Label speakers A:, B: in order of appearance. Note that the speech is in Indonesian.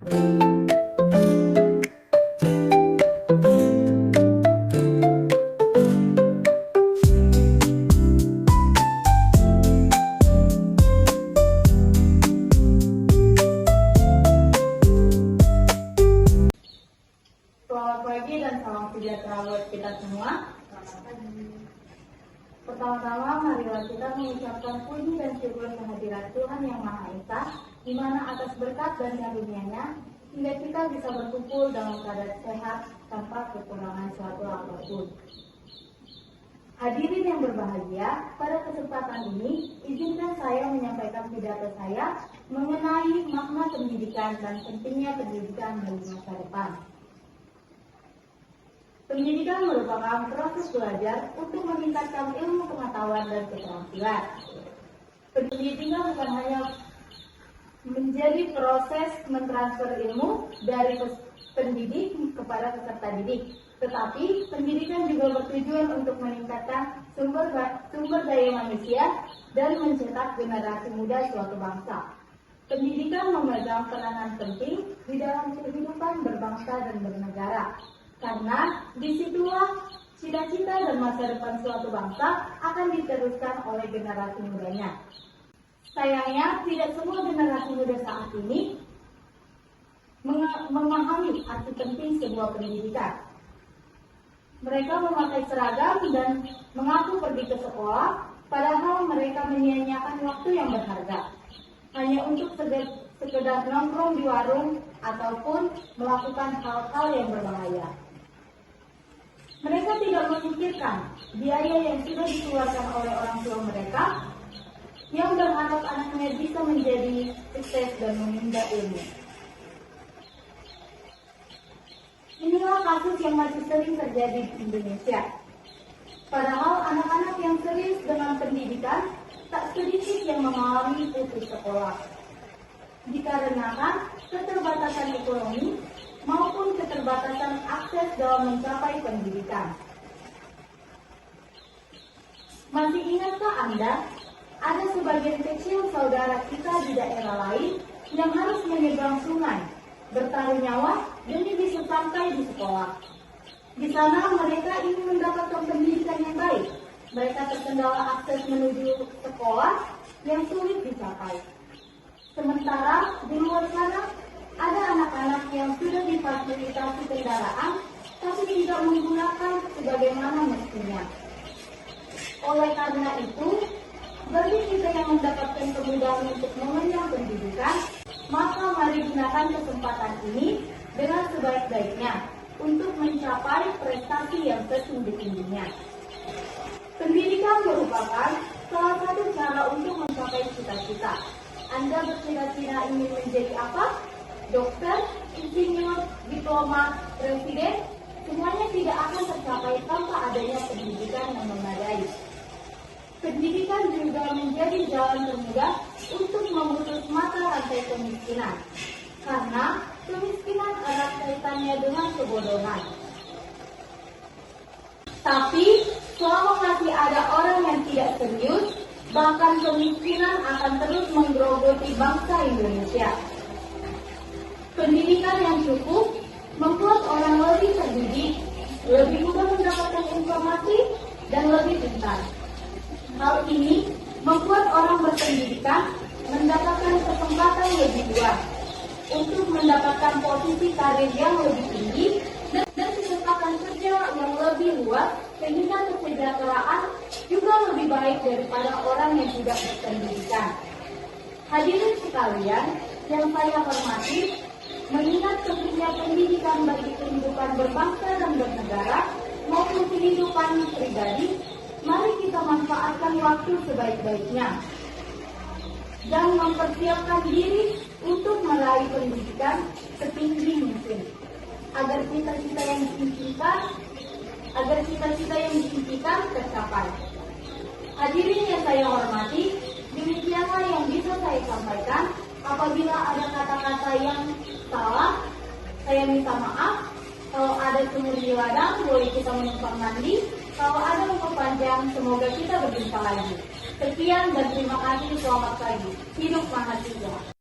A: Selamat pagi dan salam sejahtera buat kita semua. Pertama-tama, marilah kita mengucapkan puji dan syukur kehadiran Tuhan Yang Maha Esa, di mana atas berkat dan karunia-Nya hingga kita bisa berkumpul dalam keadaan sehat tanpa kekurangan suatu apapun. Hadirin yang berbahagia, pada kesempatan ini izinkan saya menyampaikan pidato saya mengenai makna pendidikan dan pentingnya pendidikan bagi masa depan. Pendidikan merupakan proses belajar untuk meningkatkan ilmu pengetahuan dan keterampilan. Pendidikan bukan hanya menjadi proses mentransfer ilmu dari pendidik kepada peserta didik, tetapi pendidikan juga bertujuan untuk meningkatkan sumber daya manusia dan mencetak generasi muda suatu bangsa. Pendidikan memegang peranan penting di dalam kehidupan berbangsa dan bernegara. Karena disitulah cita-cita dan masa depan suatu bangsa akan diteruskan oleh generasi mudanya. Sayangnya, tidak semua generasi muda saat ini memahami arti penting sebuah pendidikan. Mereka memakai seragam dan mengaku pergi ke sekolah, padahal mereka menyia-nyiakan waktu yang berharga hanya untuk sekedar nongkrong di warung ataupun melakukan hal-hal yang berbahaya. Mereka tidak memikirkan biaya yang sudah dikeluarkan oleh orang tua mereka yang berharap anaknya bisa menjadi sukses dan menimba ilmu. Inilah kasus yang masih sering terjadi di Indonesia. Padahal anak-anak yang serius dengan pendidikan tak sedikit yang mengalami putus sekolah. Dikarenakan keterbatasan ekonomi maupun keterbatasan akses dalam mencapai pendidikan. Masih ingatkah Anda, ada sebagian kecil saudara kita di daerah lain yang harus menyeberang sungai, bertaruh nyawa demi bisa sampai di sekolah. Di sana mereka ingin mendapatkan pendidikan yang baik. Mereka terkendala akses menuju sekolah yang sulit dicapai. Sementara di luar sana, ada anak-anak yang sudah difasilitasi kendaraan, tapi tidak menggunakan sebagaimana mestinya. Oleh karena itu, bagi kita yang mendapatkan kemudahan untuk mengenyang pendidikan, maka mari gunakan kesempatan ini dengan sebaik-baiknya untuk mencapai prestasi yang setinggi-tingginya. Pendidikan merupakan salah satu cara untuk mencapai cita-cita. Anda bercita-cita ingin menjadi apa? Dokter, insinyur, diplomat, presiden, semuanya tidak akan tercapai tanpa adanya pendidikan yang memadai. Pendidikan juga menjadi jalan termudah untuk memutus mata rantai kemiskinan. Karena kemiskinan erat kaitannya dengan kebodohan. Tapi, selama masih ada orang yang tidak serius, bahkan kemiskinan akan terus menggerogoti bangsa Indonesia. Pendidikan yang cukup membuat orang lebih terdidik, lebih mudah mendapatkan informasi, dan lebih pintar. Hal ini membuat orang berpendidikan mendapatkan kesempatan lebih luas untuk mendapatkan posisi karir yang lebih tinggi dan kesempatan kerja yang lebih luas, sehingga kesejahteraan juga lebih baik daripada orang yang tidak berpendidikan. Hadirin sekalian yang saya hormati, mengingat pentingnya pendidikan bagi kehidupan berbangsa dan bernegara maupun kehidupan pribadi, mari kita manfaatkan waktu sebaik-baiknya dan mempersiapkan diri untuk meraih pendidikan setinggi mungkin agar cita-cita yang diimpikan tercapai. Hadirin yang saya hormati, demikianlah yang bisa saya sampaikan. Apabila ada kata-kata yang salah, saya minta maaf. Kalau ada semur di ladang, boleh kita menumpang mandi. Kalau ada umur panjang, semoga kita berjumpa lagi. Sekian dan terima kasih. Selamat pagi. Hidup Mahasiswa.